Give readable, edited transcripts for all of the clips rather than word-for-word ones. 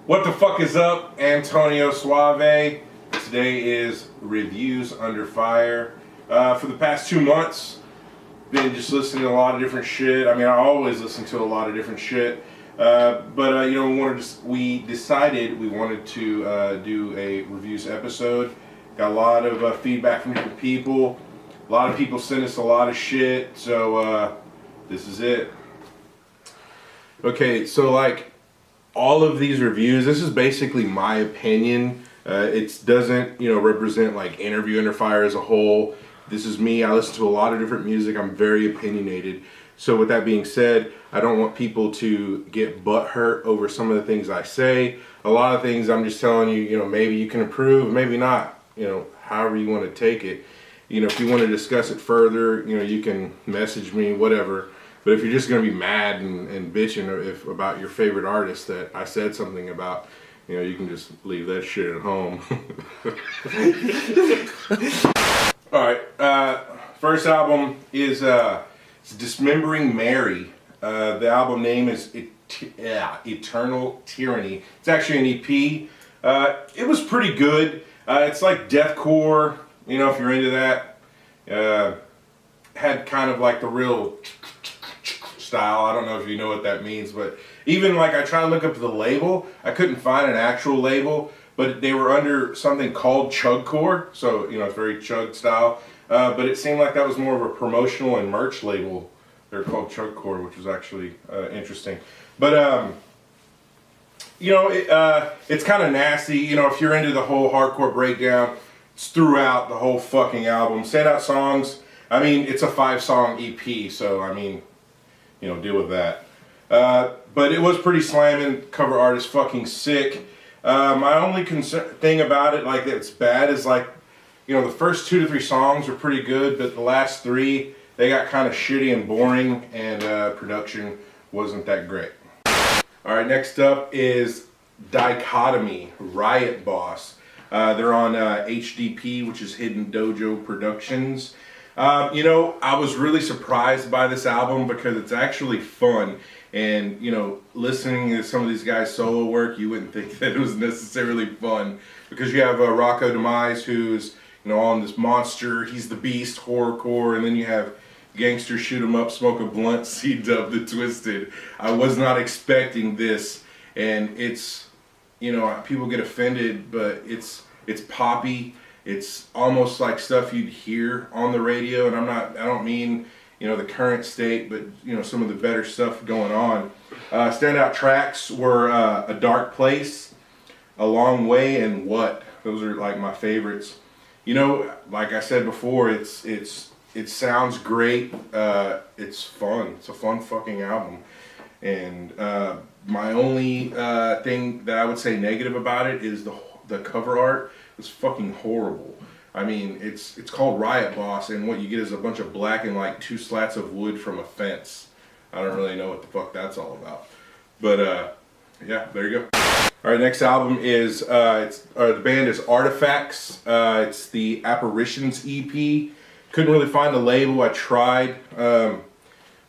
What the fuck is up? Antonio Suave. Today is Reviews Under Fire. For the past 2 months, been just listening to a lot of different shit. I mean, I always listen to a lot of different shit. But you know, we decided we wanted to do a reviews episode. Got a lot of feedback from different people. A lot of people sent us a lot of shit, so this is it. Okay, so like all of these reviews, this is basically my opinion. It doesn't, you know, represent like Interview Under Fire as a whole. This is me. I listen to a lot of different music. I'm very opinionated. So with that being said, I don't want people to get butthurt over some of the things I say. A lot of things I'm just telling you, you know, maybe you can improve, maybe not, you know, however you want to take it. You know, if you want to discuss it further, you know, you can message me, whatever. But if you're just going to be mad and bitching about your favorite artist that I said something about, you know, you can just leave that shit at home. Alright, first album is Dismembering Mary. The album name is EternalTyranny. It's actually an EP. It was pretty good. It's like deathcore, you know, if you're into that. Had kind of like the real style. I don't know if you know what that means, but even like I tried to look up the label, I couldn't find an actual label, but they were under something called chugcore, so you know, it's very chug style. But it seemed like that was more of a promotional and merch label. They're called chugcore, which was actually interesting. But you know, it's kind of nasty. You know, if you're into the whole hardcore breakdown, it's throughout the whole fucking album. Standout songs. I mean, it's a 5-song EP, so I mean, you know, deal with that. But it was pretty slamming. Cover art is fucking sick. My only thing about it, like that's bad, is like, you know, the first 2 to 3 songs are pretty good, but the last 3, they got kind of shitty and boring, and production wasn't that great. Alright, next up is Diekotomy, Riot Boss. They're on HDP, which is Hidden Dojo Productions. You know, I was really surprised by this album because it's actually fun. And, you know, listening to some of these guys' solo work, you wouldn't think that it was necessarily fun. Because you have Rocco Demise, who's, you know, on this monster, he's the beast, horrorcore, and then you have Gangster Shoot 'em Up, Smoke a Blunt, C-Dub the Twisted. I was not expecting this, and it's, you know, people get offended, but it's poppy. It's almost like stuff you'd hear on the radio, and I don't mean, you know, the current state, but, you know, some of the better stuff going on. Standout tracks were A Dark Place, A Long Way, and What. Those are like my favorites. You know, like I said before, it sounds great. It's fun. It's a fun fucking album. And my only thing that I would say negative about it is the cover art. It's fucking horrible. I mean, it's called Riot Boss, and what you get is a bunch of black and like 2 slats of wood from a fence. I don't really know what the fuck that's all about. But yeah, there you go. Alright, next album is the band is Artifacts. It's the Apparitions EP. Couldn't really find the label. I tried. No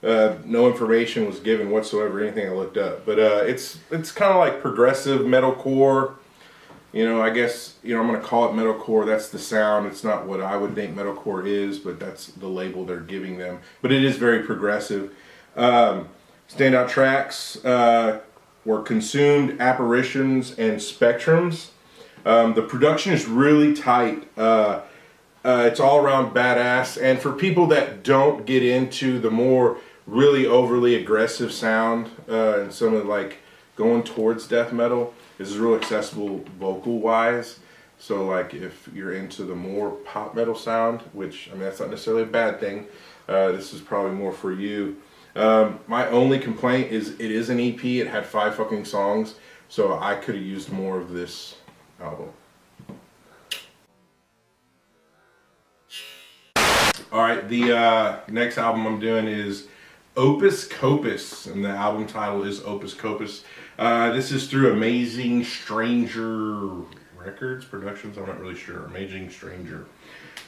information was given whatsoever, anything I looked up. But it's kind of like progressive metalcore. You know, I guess, you know, I'm going to call it metalcore. That's the sound. It's not what I would think metalcore is, but that's the label they're giving them. But it is very progressive. Standout tracks were Consumed, Apparitions, and Spectrums. The production is really tight. It's all around badass. And for people that don't get into the more really overly aggressive sound and some of like going towards death metal, this is real accessible vocal wise. So like if you're into the more pop metal sound, which I mean that's not necessarily a bad thing, this is probably more for you. My only complaint is it is an EP. It had 5 fucking songs, so I could have used more of this album. Alright, the next album I'm doing is Opus Copus, and the album title is Opus Copus. This is through Amazing Stranger Records Productions. I'm not really sure. Amazing Stranger.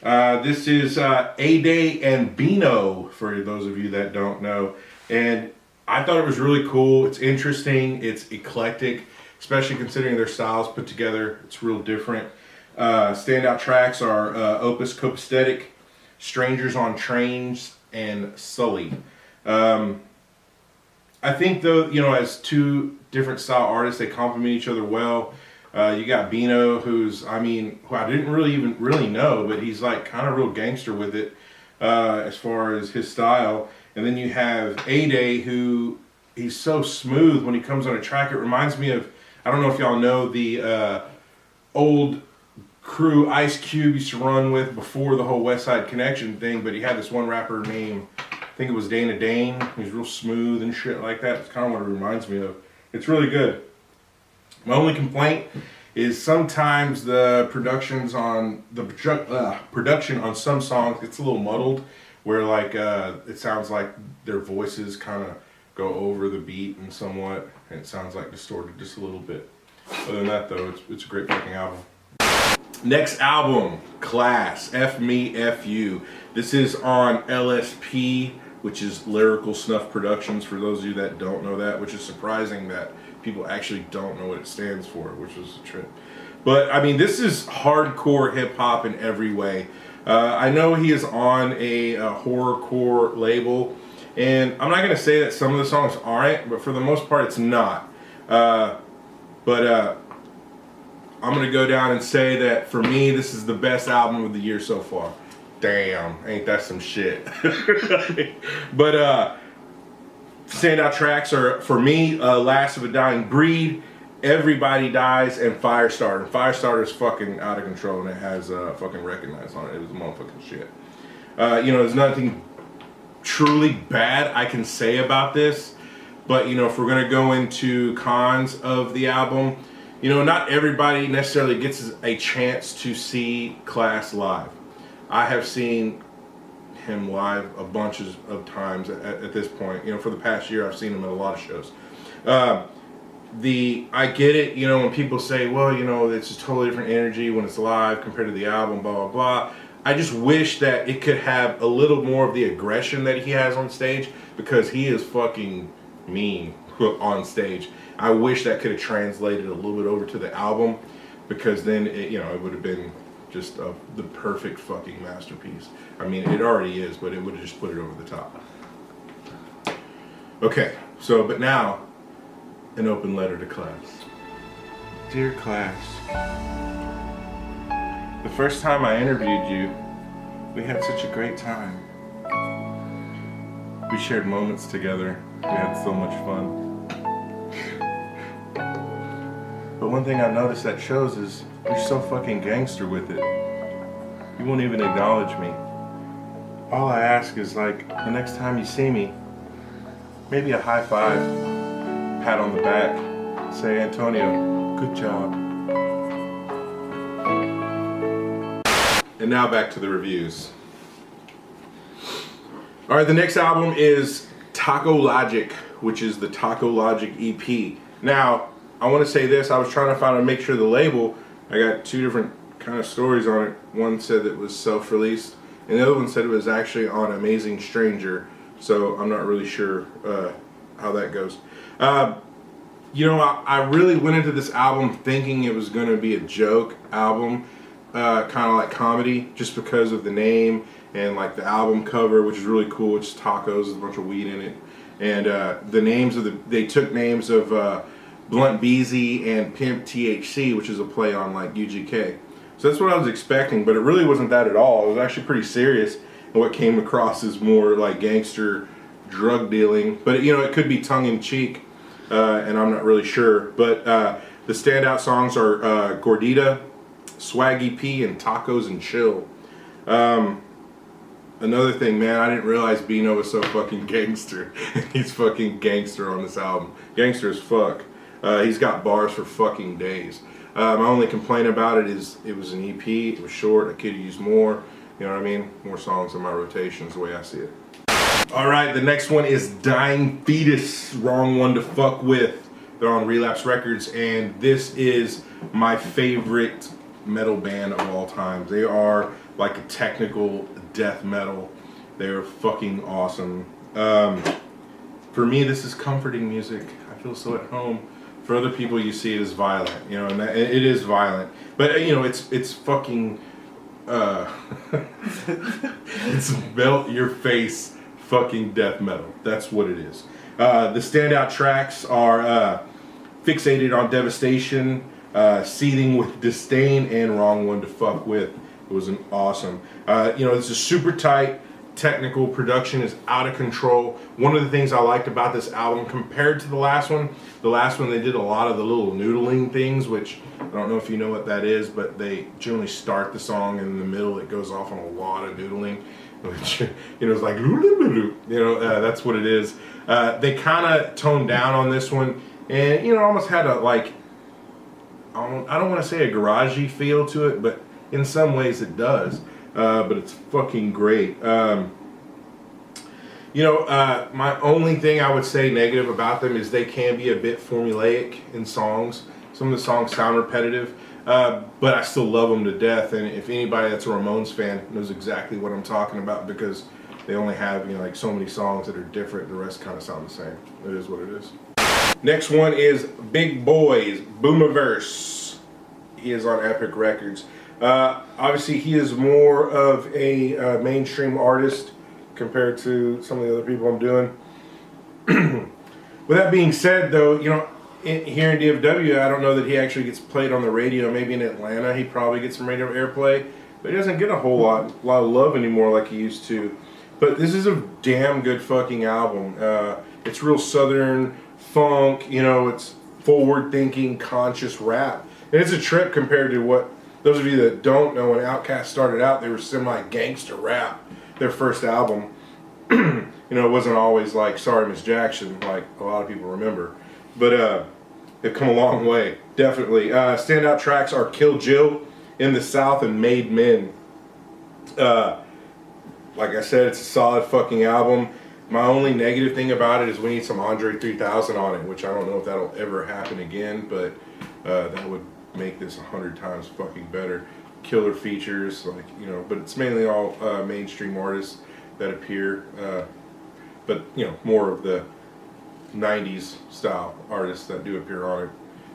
This is A.B.K and Bino, for those of you that don't know. And I thought it was really cool. It's interesting. It's eclectic. especially considering their styles put together. It's real different. Standout tracks are Opus Copus, Strangers on Trains, and Sully. I think though, you know, as two different style artists, they complement each other well. You got Bino, who's, I mean, who I didn't really know, but he's like kind of real gangster with it as far as his style. And then you have A.B.K, who he's so smooth when he comes on a track. It reminds me of, I don't know if y'all know the old crew Ice Cube used to run with before the whole West Side Connection thing, but he had this one rapper named, I think it was Dana Dane. He's real smooth and shit like that. It's kind of what it reminds me of. It's really good. My only complaint is sometimes the productions on the production on some songs gets a little muddled, where like it sounds like their voices kind of go over the beat and somewhat, and it sounds like distorted just a little bit. Other than that though, it's a great fucking album. Next album, Claas, F Me, F You. This is on LSP, which is Lyrical Snuff Productions, for those of you that don't know that, which is surprising that people actually don't know what it stands for, which was a trip. But, I mean, this is hardcore hip-hop in every way. I know he is on a horrorcore label, and I'm not going to say that some of the songs aren't, but for the most part, it's not. I'm going to go down and say that, for me, this is the best album of the year so far. Damn, ain't that some shit. But standout tracks are, for me, Last of a Dying Breed, Everybody Dies, and Firestarter. And Firestarter is fucking out of control, and it has fucking Recognized on it. It was motherfucking shit. You know, there's nothing truly bad I can say about this, but, you know, if we're going to go into cons of the album, you know, not everybody necessarily gets a chance to see Claas live. I have seen him live a bunch of times at this point. You know, for the past year, I've seen him at a lot of shows. I get it, you know, when people say, well, you know, it's a totally different energy when it's live compared to the album, blah, blah, blah. I just wish that it could have a little more of the aggression that he has on stage, because he is fucking mean on stage. I wish that could have translated a little bit over to the album, because then, it, you know, it would have been just the perfect fucking masterpiece. I mean, it already is, but it would have just put it over the top. Okay, so, but now, an open letter to Claas. Dear Claas, the first time I interviewed you, we had such a great time. We shared moments together. We had so much fun. But one thing I've noticed that shows is you're so fucking gangster with it. You won't even acknowledge me. All I ask is, like, the next time you see me, maybe a high five, pat on the back, say, Antonio, good job. And now back to the reviews. Alright, the next album is Taco Logic, which is the Taco Logic EP. Now, I want to say this, I was trying to find and make sure the label, I got two different kind of stories on it. One said it was self-released, and the other one said it was actually on Amazing Stranger, so I'm not really sure how that goes. You know, I really went into this album thinking it was going to be a joke album, kind of like comedy, just because of the name and like the album cover, which is really cool. It's tacos with a bunch of weed in it, and the names of they took names of Blunt Beezy and Pimp THC, which is a play on like UGK. So that's what I was expecting, but it really wasn't that at all. It was actually pretty serious, and what came across is more like gangster drug dealing. But you know, it could be tongue in cheek, and I'm not really sure. But the standout songs are Gordita, Swaggy P, and Tacos and Chill. Another thing, man, I didn't realize Bino was so fucking gangster. He's fucking gangster on this album. Gangster as fuck. He's got bars for fucking days. My only complaint about it is it was an EP, it was short, I could have used more, you know what I mean? More songs in my rotation is the way I see it. Alright, the next one is Dying Fetus, Wrong One to Fuck With. They're on Relapse Records, and this is my favorite metal band of all time. They are like a technical death metal. They're fucking awesome. For me, this is comforting music. I feel so at home. For other people, you see it as violent, you know, and it is violent. But you know, it's fucking, it's melt your face fucking death metal. That's what it is. The standout tracks are Fixated on Devastation, Seething with Disdain, and Wrong One to Fuck With. It was an awesome. You know, this is super tight. Technical production is out of control. One of the things I liked about this album compared to the last one they did a lot of the little noodling things, which I don't know if you know what that is, but they generally start the song and in the middle it goes off on a lot of noodling, which, you know, it's like, you know, that's what it is. They kind of toned down on this one and, you know, almost had a, like, I don't want to say a garagey feel to it, but in some ways it does. But it's fucking great. You know, my only thing I would say negative about them is they can be a bit formulaic in songs. Some of the songs sound repetitive, but I still love them to death. And if anybody that's a Ramones fan knows exactly what I'm talking about, because they only have, you know, like so many songs that are different. The rest kind of sound the same. It is what it is. Next one is Big Boy's Boomaverse. He is on Epic Records. Obviously, he is more of a mainstream artist compared to some of the other people I'm doing. With that being said, though, you know, here in DFW, I don't know that he actually gets played on the radio. Maybe in Atlanta, he probably gets some radio airplay, but he doesn't get a whole lot of love anymore like he used to. But this is a damn good fucking album. It's real southern funk, you know, it's forward-thinking, conscious rap. And it's a trip compared to what, those of you that don't know, when Outkast started out, they were semi-gangster rap. Their first album, you know, it wasn't always like Sorry Miss Jackson, like a lot of people remember. But they've come a long way, definitely. Standout tracks are Kill Jill, In the South, and Made Men. Like I said, it's a solid fucking album. My only negative thing about it is we need some Andre 3000 on it, which I don't know if that'll ever happen again, but that would make this 100 times fucking better. Killer features, like, you know, but it's mainly all mainstream artists that appear, but, you know, more of the 90s style artists that do appear on it.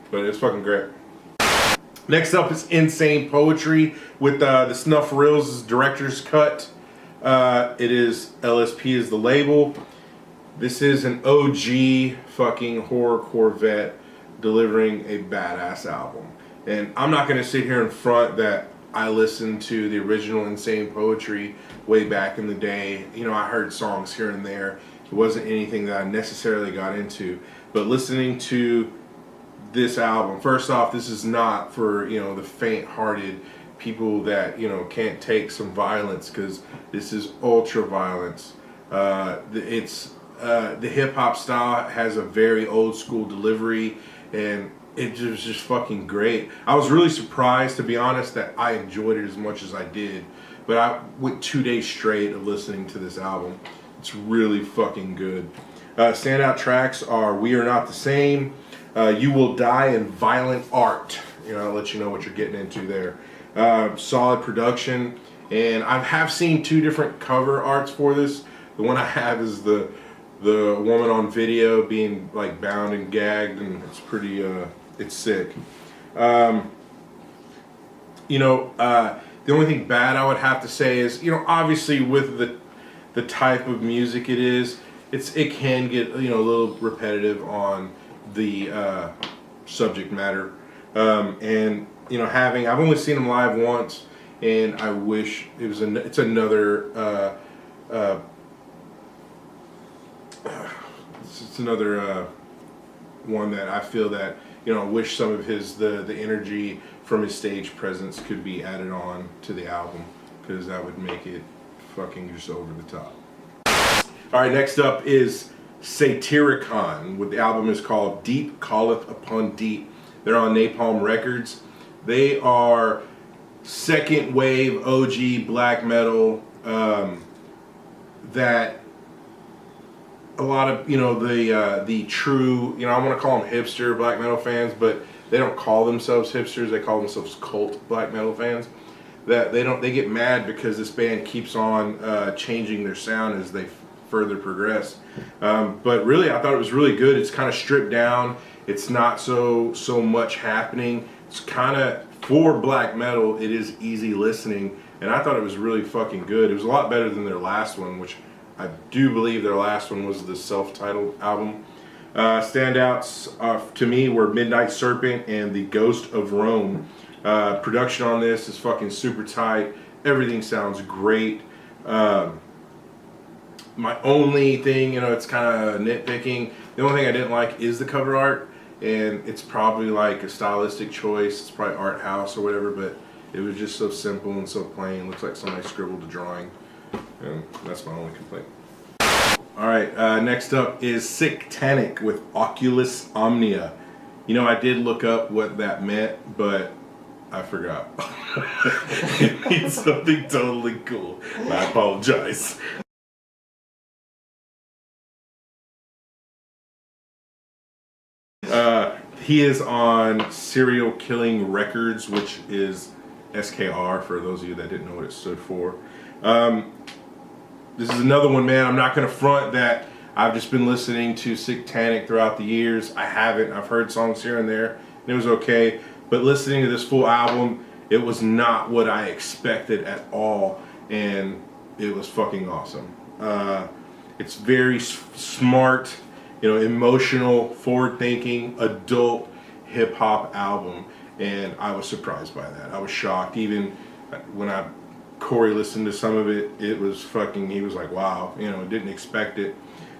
But it's fucking great. Next up is Insane Poetry with the Snuff Reels Director's Cut. It is LSP is the label. This is an OG fucking horror Corvette delivering a badass album. And I'm not going to sit here in front that I listened to the original Insane Poetry way back in the day. You know, I heard songs here and there. It wasn't anything that I necessarily got into. But listening to this album, first off, this is not for, you know, the faint-hearted people that, you know, can't take some violence, because this is ultra violence. The hip-hop style has a very old school delivery, and it was just fucking great. I was really surprised, to be honest, that I enjoyed it as much as I did. But I went 2 days straight of listening to this album. It's really fucking good. Standout tracks are We Are Not the Same, You Will Die, and Violent Art. You know, I'll let you know what you're getting into there. Solid production. And I have seen 2 different cover arts for this. The one I have is the woman on video being like bound and gagged, and it's pretty it's sick. You know, the only thing bad I would have to say is, you know, obviously with the type of music it is, it can get, you know, a little repetitive on the subject matter. And you know, I've only seen them live once, and I wish it was it's another it's another one that I feel that, you know, I wish some of the energy from his stage presence could be added on to the album, because that would make it fucking just over the top. Alright, next up is Satyricon. What the album is called Deep Calleth Upon Deep. They're on Napalm Records. They are second wave OG black metal that a lot of, you know, the true, you know, I want to call them hipster black metal fans, but they don't call themselves hipsters. They call themselves cult black metal fans. That they get mad because this band keeps on changing their sound as they further progress. But really, I thought it was really good. It's kind of stripped down. It's not so much happening. It's kind of, for black metal, it is easy listening, and I thought it was really fucking good. It was a lot better than their last one, which I do believe their last one was the self-titled album. Standouts to me were Midnight Serpent and The Ghost of Rome. Production on this is fucking super tight. Everything sounds great. My only thing, you know, it's kind of nitpicking. The only thing I didn't like is the cover art, and it's probably like a stylistic choice. It's probably art house or whatever, but it was just so simple and so plain. Looks like somebody scribbled a drawing, and that's my only complaint. All right, next up is Sicktanic with Oculus Omnia. You know, I did look up what that meant, but I forgot. It means something totally cool. I apologize. He is on Serial Killing Records, which is SKR, for those of you that didn't know what it stood for. This is another one, man. I'm not going to front that I've just been listening to Sicktanic throughout the years. I haven't. I've heard songs here and there, and it was okay. But listening to this full album, it was not what I expected at all, and it was fucking awesome. It's very smart, you know, emotional, forward-thinking, adult hip-hop album, and I was surprised by that. I was shocked. Even when Corey listened to some of it, it was fucking, he was like, wow, you know, didn't expect it.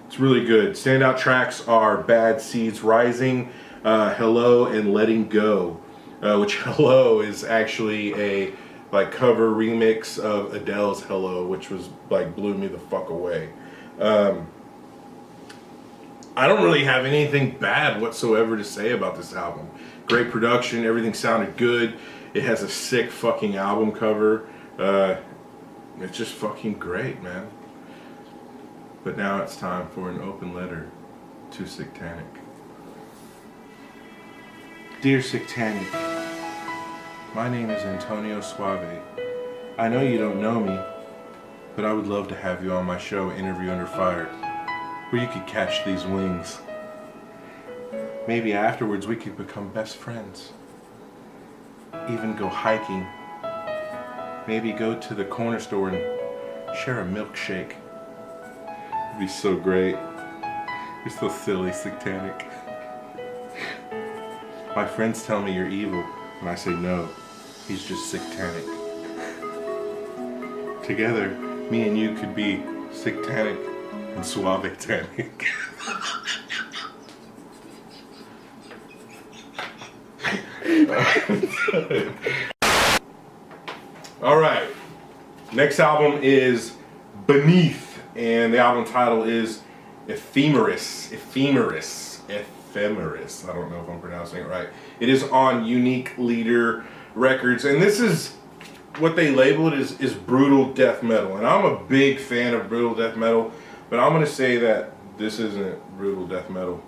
It's really good. Standout tracks are Bad Seeds Rising, Hello, and Letting Go, which Hello is actually a like cover remix of Adele's Hello, which was like blew me the fuck away. I don't really have anything bad whatsoever to say about this album. Great production, everything sounded good. It has a sick fucking album cover. It's just fucking great, man. But now it's time for an open letter to Sicktanic. Dear Sicktanic, my name is Antonio Suave. I know you don't know me, but I would love to have you on my show, Interview Under Fire, where you could catch these wings. Maybe afterwards we could become best friends. Even go hiking. Maybe go to the corner store and share a milkshake. It'd be so great. You're so silly, Sicktanic. My friends tell me you're evil, and I say no, he's just Sicktanic. Together, me and you could be Sicktanic and Suave-tanic. Alright, next album is Beneath, and the album title is Ephemeris. I don't know if I'm pronouncing it right. It is on Unique Leader Records, and this is what they label it is brutal death metal, and I'm a big fan of brutal death metal, but I'm going to say that this isn't brutal death metal.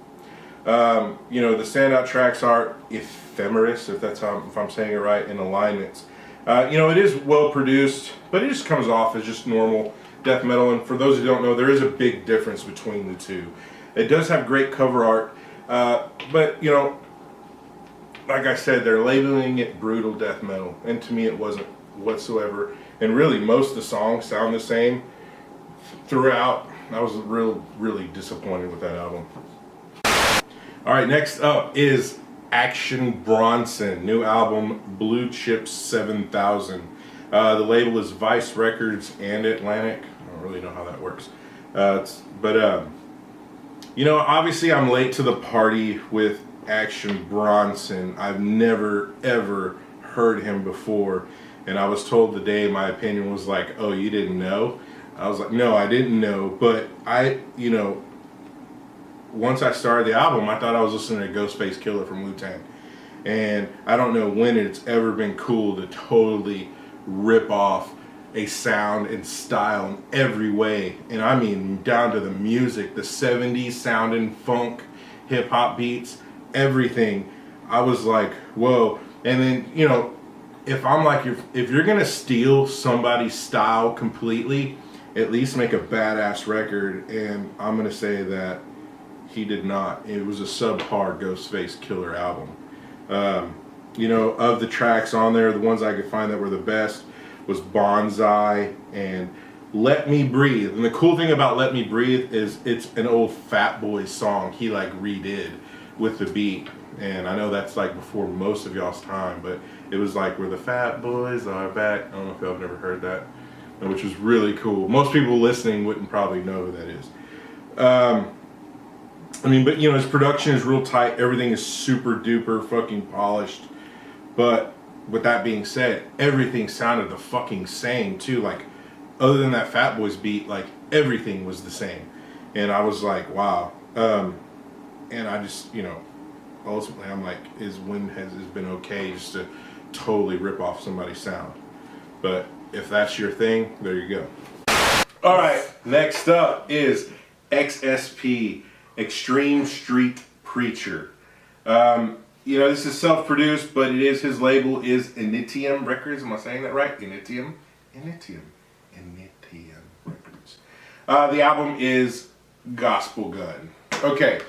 You know, the standout tracks are Ephemeris, if I'm saying it right, and Alignments. You know, it is well produced, but it just comes off as just normal death metal, and for those who don't know, there is a big difference between the two. It does have great cover art, but you know, like I said, they're labeling it brutal death metal, and to me it wasn't whatsoever. And really, most of the songs sound the same throughout. I was really disappointed with that album. Alright, next up is Action Bronson, new album Blue Chips 7000. The label is Vice Records and Atlantic. I don't really know how that works. You know, obviously I'm late to the party with Action Bronson. I've never ever heard him before, and I was told today my opinion was like, oh, you didn't know? I was like, no, I didn't know, but you know, once I started the album, I thought I was listening to Ghostface Killer from Wu-Tang. And I don't know when it's ever been cool to totally rip off a sound and style in every way. And I mean down to the music, the 70s sounding funk, hip-hop beats, everything. I was like, whoa. And then, you know, if I'm like, if you're going to steal somebody's style completely at least make a badass record, and I'm gonna say that he did not. It was a subpar Ghostface Killer album. You know, of the tracks on there, the ones I could find that were the best was Bonsai and Let Me Breathe. And the cool thing about Let Me Breathe is it's an old Fat Boy song he like redid with the beat. And I know that's like before most of y'all's time, but it was like Where the Fat Boys Are Back. I don't know if y'all have never heard that, which was really cool. Most people listening wouldn't probably know who that is. I mean, but you know, his production is real tight. Everything is super duper fucking polished. But with that being said, everything sounded the fucking same too. Like, other than that Fat Boys beat, like everything was the same. And I was like, wow. And I just, you know, ultimately I'm like, has been okay just to totally rip off somebody's sound. But if that's your thing, there you go. All right, next up is XSP, Extreme Street Preacher. You know, this is self-produced, but it is, his label is Initium Records. Am I saying that right? Initium Records. The album is Gospel Gun. Okay.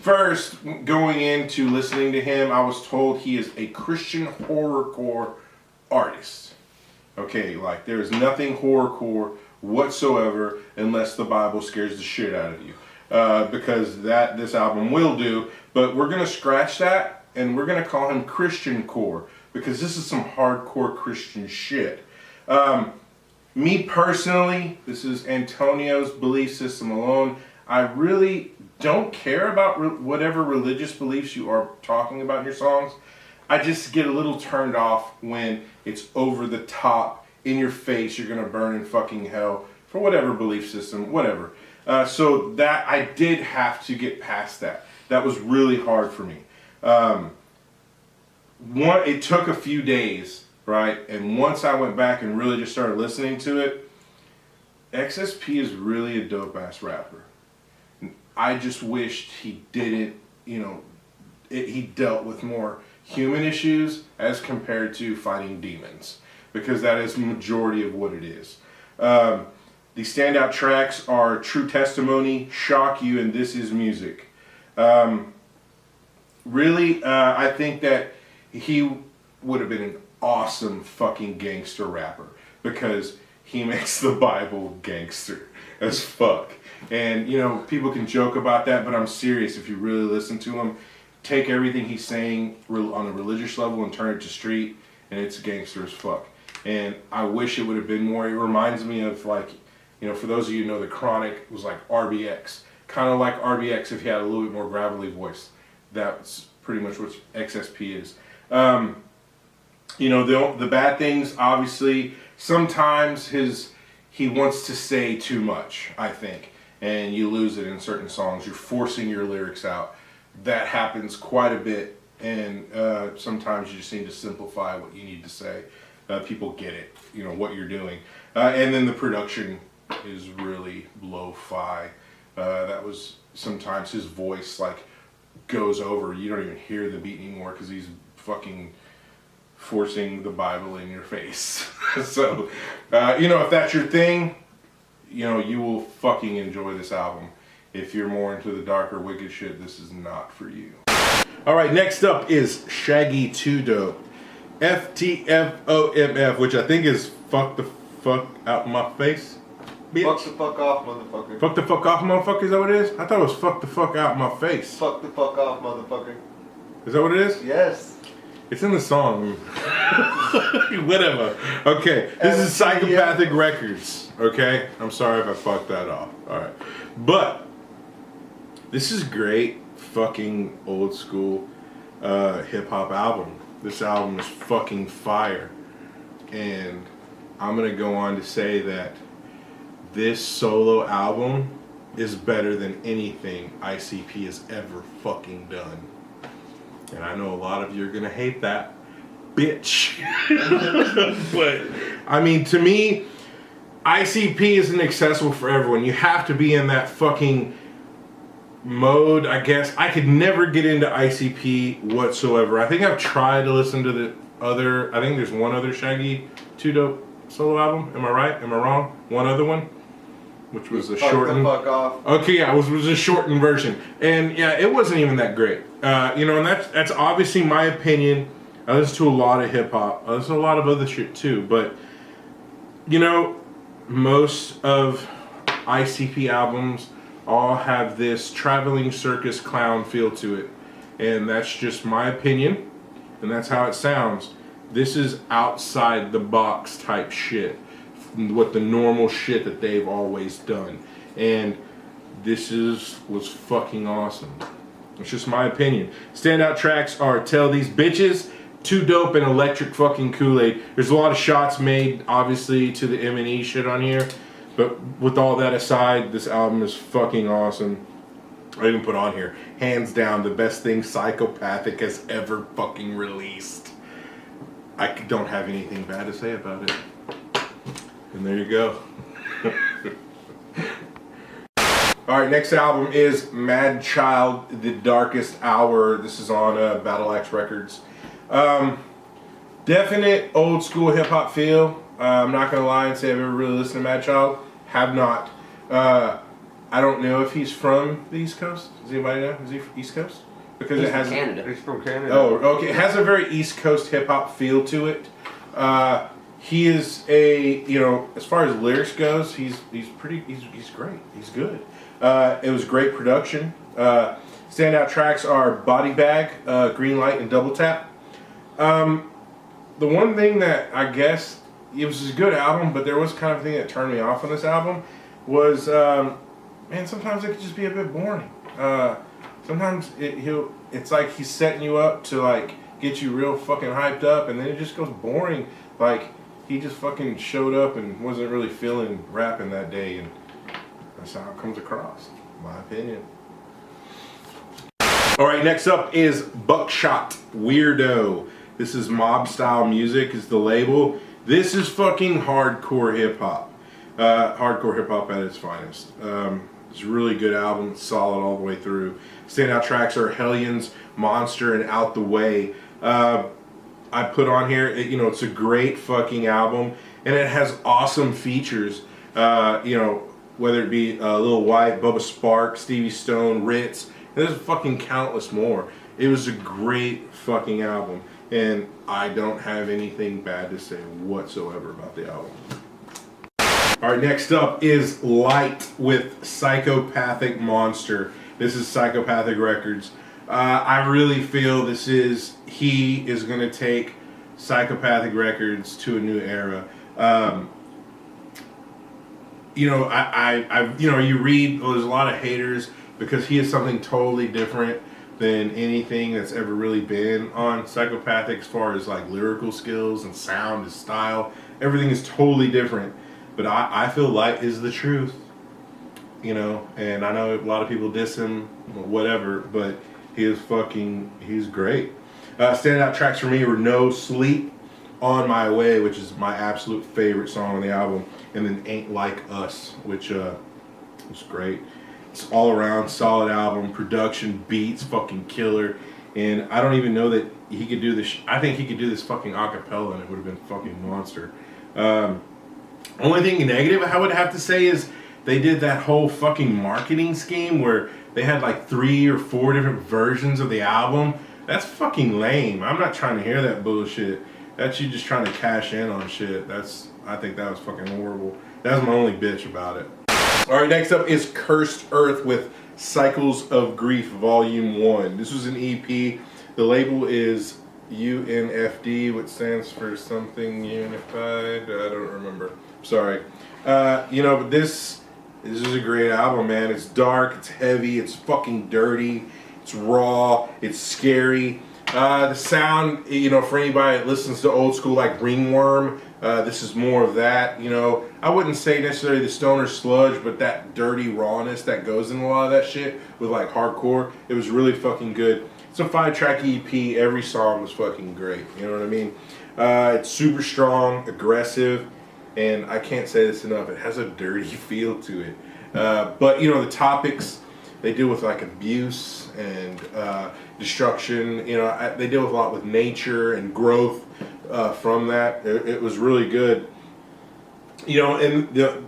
First, going into listening to him, I was told he is a Christian horrorcore artist. Okay, like there is nothing horrorcore whatsoever unless the Bible scares the shit out of you. Because this album will do, but we're gonna scratch that and we're gonna call him Christian core because this is some hardcore Christian shit. Me personally, this is Antonio's belief system alone. I really don't care about whatever religious beliefs you are talking about in your songs. I just get a little turned off when it's over the top, in your face, you're gonna burn in fucking hell for whatever belief system, whatever. So that I did have to get past that. That was really hard for me. It took a few days, right? And once I went back and really just started listening to it, XSP is really a dope ass rapper. I just wished he didn't, you know, he dealt with more human issues as compared to fighting demons, because that is the majority of what it is. The standout tracks are True Testimony, Shock You, and This Is Music. Really, I think that he would have been an awesome fucking gangster rapper because he makes the Bible gangster as fuck. And, you know, people can joke about that, but I'm serious. If you really listen to him, take everything he's saying on a religious level and turn it to street, and it's gangster as fuck. And I wish it would have been more. It reminds me of, like, you know, for those of you who know, The Chronic was like RBX. Kind of like RBX if he had a little bit more gravelly voice. That's pretty much what XSP is. You know, the bad things, obviously, sometimes he wants to say too much, I think. And you lose it in certain songs. You're forcing your lyrics out. That happens quite a bit. And sometimes you just need to simplify what you need to say. People get it, you know, what you're doing. And then the production is really lo-fi. That was sometimes his voice like goes over. You don't even hear the beat anymore because he's fucking forcing the Bible in your face. So, you know, if that's your thing, you know, you will fucking enjoy this album. If you're more into the darker, wicked shit, this is not for you. All right, next up is Shaggy 2 Dope. FTFOMF, which I think is fuck the fuck out my face. Bitch. Fuck the fuck off, motherfucker. Fuck the fuck off, motherfucker? Is that what it is? I thought it was fuck the fuck out my face. Fuck the fuck off, motherfucker. Is that what it is? Yes. It's in the song. Whatever. Okay, this is Psychopathic Records. Okay? I'm sorry if I fucked that off. Alright. But, this is great fucking old school hip hop album. This album is fucking fire. And I'm gonna go on to say that this solo album is better than anything ICP has ever fucking done. And I know a lot of you are gonna hate that, bitch. But, I mean, to me, ICP isn't accessible for everyone. You have to be in that fucking mode, I guess. I could never get into ICP whatsoever. I think I've tried to listen to the other, I think there's one other Shaggy 2 Dope solo album. Am I right? Am I wrong? One other one, which was a Fuck shortened. the fuck off. Okay, yeah, it was a shortened version, and yeah, it wasn't even that great. You know, and that's obviously my opinion. I listen to a lot of hip hop. I listen to a lot of other shit too, but you know, most of ICP albums all have this traveling circus clown feel to it, and that's just my opinion, and that's how it sounds. This is outside the box type shit, what the normal shit that they've always done, and this was fucking awesome. It's just my opinion. Standout tracks are Tell These Bitches, Too Dope, and Electric Fucking Kool-Aid. There's a lot of shots made, obviously, to the M&E shit on here, but with all that aside, this album is fucking awesome. I even put on here, hands down, the best thing Psychopathic has ever fucking released. I don't have anything bad to say about it. And there you go. Alright, next album is Madchild, The Darkest Hour. This is on Battle Axe Records. Definite old school hip hop feel. I'm not gonna lie and say I've ever really listened to Madchild. Have not. I don't know if he's from the East Coast. Does anybody know? Is he from East Coast? Because He's it has from Canada. He's from Canada. Oh, okay. It has a very East Coast hip hop feel to it. He is a, you know, as far as lyrics goes, he's great. He's good. It was great production. Standout tracks are Body Bag, Green Light, and Double Tap. The one thing that I guess it was a good album, but there was kind of a thing that turned me off on this album was, man, sometimes it could just be a bit boring. Sometimes it's like he's setting you up to like get you real fucking hyped up, and then it just goes boring. Like he just fucking showed up and wasn't really feeling rapping that day, and that's how it comes across, in my opinion. All right, next up is Buckshot, Weirdo. This is mob style music is the label. This is fucking hardcore hip hop. Hardcore hip hop at its finest. It's a really good album. It's solid all the way through. Standout tracks are Hellions, Monster, and Out the Way. I put on here, you know, it's a great fucking album, and it has awesome features. You know, whether it be Lil White, Bubba Spark, Stevie Stone, Ritz, and there's fucking countless more. It was a great fucking album, and I don't have anything bad to say whatsoever about the album. Alright, next up is Lyte with Psychopathic Monster. This is Psychopathic Records. I really feel he is going to take Psychopathic Records to a new era. You know, you know, you read, there's a lot of haters because he is something totally different than anything that's ever really been on Psychopathic as far as like lyrical skills and sound and style. Everything is totally different. But I feel Lyte is the truth, you know, and I know a lot of people diss him, whatever, but he's great. Standout tracks for me were No Sleep, On My Way, which is my absolute favorite song on the album, and then Ain't Like Us, which was great. It's all around solid album, production, beats, fucking killer, and I don't even know that he could do this. I think he could do this fucking acapella, and it would have been fucking monster. Only thing negative I would have to say is they did that whole fucking marketing scheme where they had like 3 or 4 different versions of the album. That's fucking lame. I'm not trying to hear that bullshit. That's you just trying to cash in on shit. I think that was fucking horrible. That's my only bitch about it. Alright, next up is Cursed Earth with Cycles of Grief Volume 1. This was an EP. The label is UNFD, which stands for something unified. I don't remember. Sorry. You know, but this is a great album, man. It's dark, it's heavy, it's fucking dirty, it's raw, it's scary. The sound, you know, for anybody that listens to old school like Ringworm, this is more of that, you know. I wouldn't say necessarily the stoner sludge, but that dirty rawness that goes in a lot of that shit with like hardcore. It was really fucking good. It's a 5-track EP. Every song was fucking great. You know what I mean? It's super strong, aggressive, and I can't say this enough. It has a dirty feel to it. But, you know, the topics they deal with, like abuse and destruction. You know, they deal with a lot with nature and growth from that. It was really good. you know, and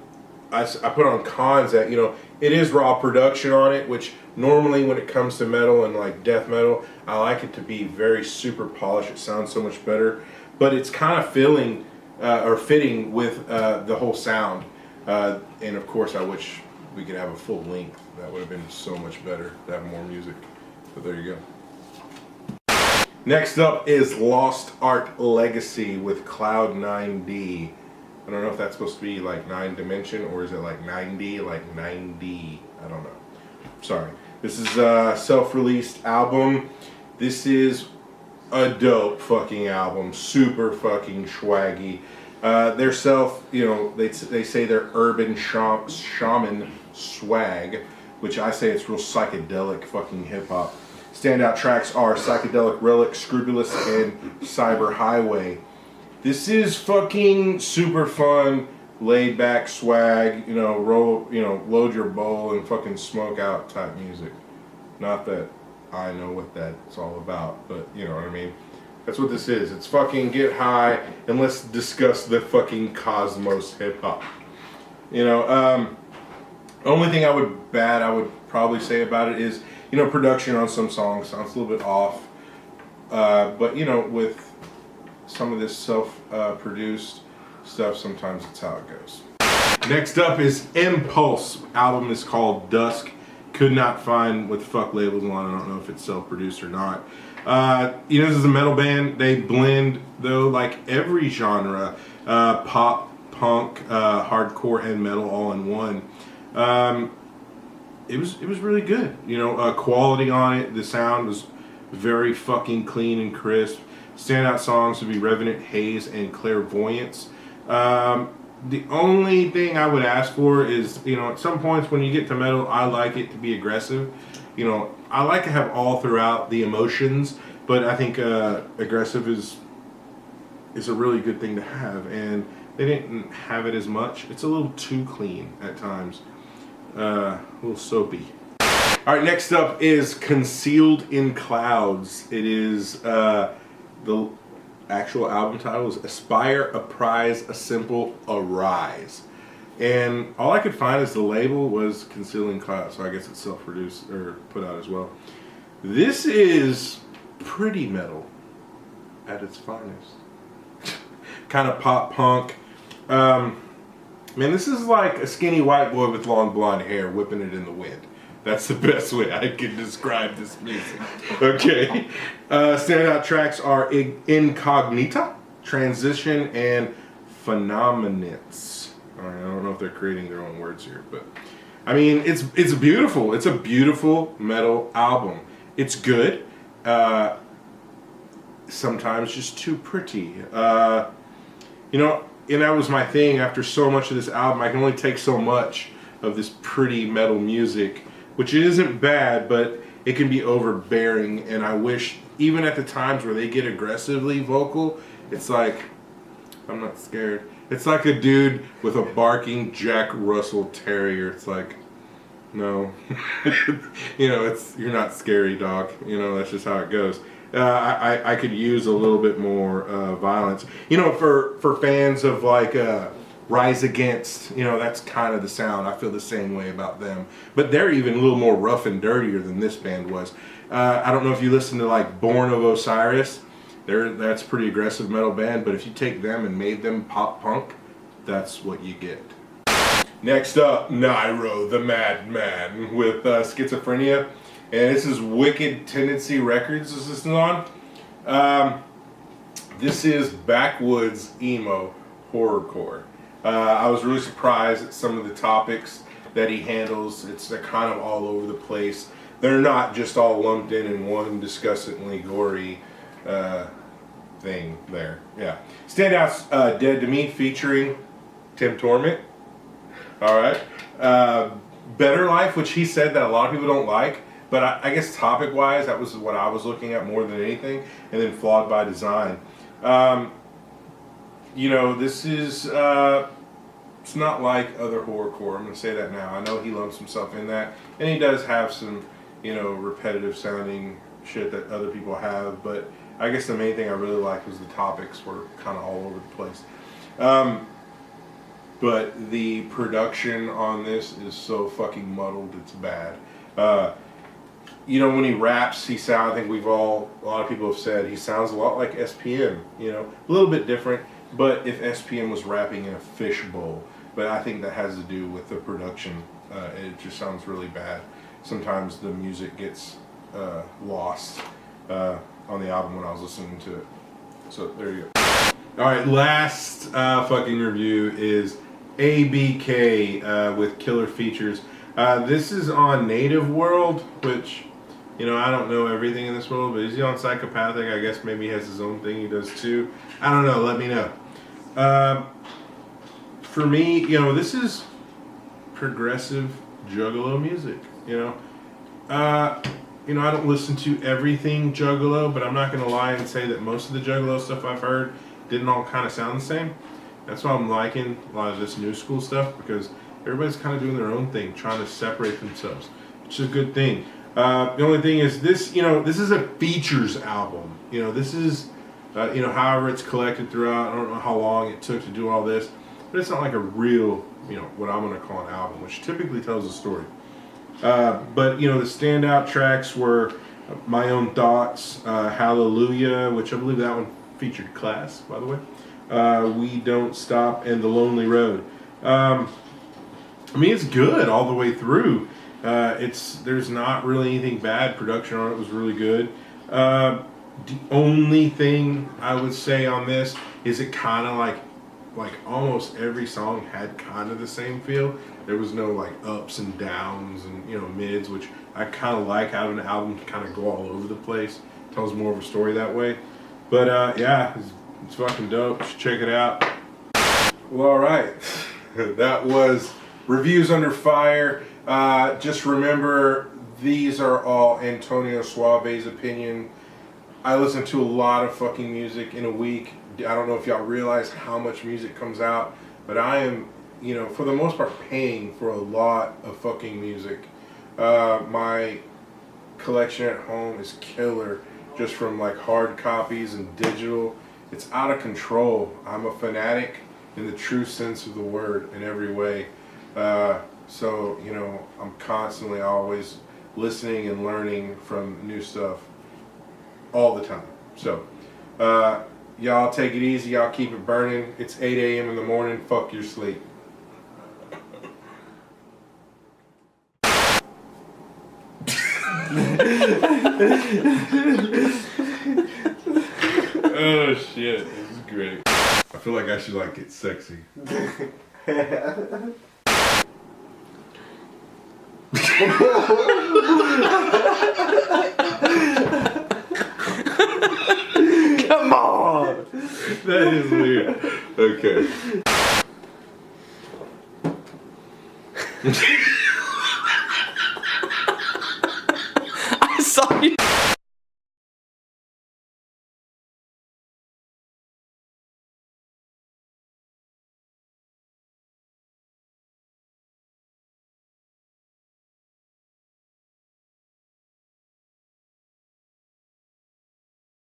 I put on cons that, you know, it is raw production on it, which normally when it comes to metal and like death metal, I like it to be very super polished. It sounds so much better, but it's kind of fitting with the whole sound. And of course, I wish we could have a full length. That would have been so much better to have more music. But there you go. Next up is Lost Art Legacy with Cloud 9D. I don't know if that's supposed to be like 9 dimension or is it like 9D, like 9D. I don't know. Sorry. This is a self-released album. This is a dope fucking album. Super fucking swaggy. Their you know, they say they're urban shaman swag, which I say it's real psychedelic fucking hip hop. Standout tracks are Psychedelic Relic, Scrupulous, and Cyber Highway. This is fucking super fun, laid back swag, you know, load your bowl and fucking smoke out type music. Not that I know what that's all about, but you know what I mean. That's what this is. It's fucking get high and let's discuss the fucking cosmos hip hop. You know, only thing I would probably say about it is, you know, production on some songs sounds a little bit off. But you know, with some of this self-produced stuff, sometimes it's how it goes. Next up is Impulse. Album is called Dusk. Could not find what the fuck labels on. I don't know if it's self-produced or not. You know, this is a metal band. They blend, though, like every genre, pop, punk, hardcore, and metal all in one. It was really good. You know, quality on it. The sound was very fucking clean and crisp. Standout songs would be Revenant, Haze, and Clairvoyance. The only thing I would ask for is, you know, at some points when you get to metal, I like it to be aggressive. You know, I like to have all throughout the emotions, but I think aggressive is a really good thing to have, and they didn't have it as much. It's a little too clean at times. A little soapy. Alright, next up is Concealed in Clouds. It is, the actual album title is Aspire, a Prize, a Simple, Arise. And all I could find as the label was Concealing Clouds, so I guess it's self-produced or put out as well. This is pretty metal at its finest. Kind of pop punk. Man, this is like a skinny white boy with long blonde hair whipping it in the wind. That's the best way I can describe this music. Okay. Standout tracks are Incognita, Transition, and Phenomenits. All right, I don't know if they're creating their own words here, but I mean, it's beautiful. It's a beautiful metal album. It's good. Sometimes just too pretty. You know, and that was my thing. After so much of this album, I can only take so much of this pretty metal music, which isn't bad, but it can be overbearing. And I wish, even at the times where they get aggressively vocal, it's like, I'm not scared. It's like a dude with a barking Jack Russell Terrier. It's like, no. You know, you're not scary, dog. You know, that's just how it goes. I could use a little bit more violence. You know, for fans of like Rise Against, you know, that's kind of the sound. I feel the same way about them. But they're even a little more rough and dirtier than this band was. I don't know if you listen to like Born of Osiris. That's a pretty aggressive metal band, but if you take them and made them pop punk, that's what you get. Next up, Nyro The Madman with Schizophrenia. And this is Wicked Tendency Records this is on. This is backwoods emo horrorcore. I was really surprised at some of the topics that he handles. They're kind of all over the place. They're not just all lumped in one disgustingly gory thing there. Yeah. Standouts, Dead to Me featuring Tim Torment. Alright. Better Life, which he said that a lot of people don't like. But I guess topic-wise, that was what I was looking at more than anything. And then Flawed by Design. You know, this is... it's not like other horrorcore. I'm going to say that now. I know he lumps himself in that. And he does have some, you know, repetitive sounding shit that other people have. But I guess the main thing I really liked was the topics were kind of all over the place. but the production on this is so fucking muddled, it's bad. You know, when he raps, I think a lot of people have said, he sounds a lot like SPM, you know, a little bit different, but if SPM was rapping in a fishbowl, but I think that has to do with the production. It just sounds really bad. Sometimes the music gets lost on the album when I was listening to it. So there you go. Alright, last fucking review is A.B.K. With Killer Features. This is on Native World, which, you know, I don't know everything in this world, but is he on Psychopathic? I guess maybe he has his own thing he does too. I don't know, let me know. For me, you know, this is progressive Juggalo music, you know. You know, I don't listen to everything Juggalo, but I'm not going to lie and say that most of the Juggalo stuff I've heard didn't all kind of sound the same. That's why I'm liking a lot of this new school stuff, because everybody's kind of doing their own thing, trying to separate themselves, which is a good thing. The only thing is this, you know, this is a features album. You know, this is, you know, however it's collected throughout. I don't know how long it took to do all this, but it's not like a real, you know, what I'm going to call an album, which typically tells a story. But, you know, the standout tracks were My Own Thoughts, Hallelujah, which I believe that one featured Claas, by the way. We Don't Stop, and The Lonely Road. I mean, it's good all the way through. There's not really anything bad. Production on it was really good. The only thing I would say on this is it kind of like almost every song had kind of the same feel. There was no like ups and downs and, you know, mids, which I kind of like having an album kind of go all over the place. Tells more of a story that way. But yeah, it's fucking dope. You should check it out. Well, alright. That was Reviews Under Fire. Just remember, these are all Antonio Suave's opinion. I listen to a lot of fucking music in a week. I don't know if y'all realize how much music comes out, but I am, you know, for the most part, paying for a lot of fucking music. My collection at home is killer, just from like hard copies and digital. It's out of control. I'm a fanatic in the true sense of the word in every way. So, you know, I'm constantly always listening and learning from new stuff all the time. So, y'all take it easy. Y'all keep it burning. It's 8 a.m. in the morning. Fuck your sleep. Oh shit, this is great. I feel like I should like get sexy. Come on! That is weird. Okay.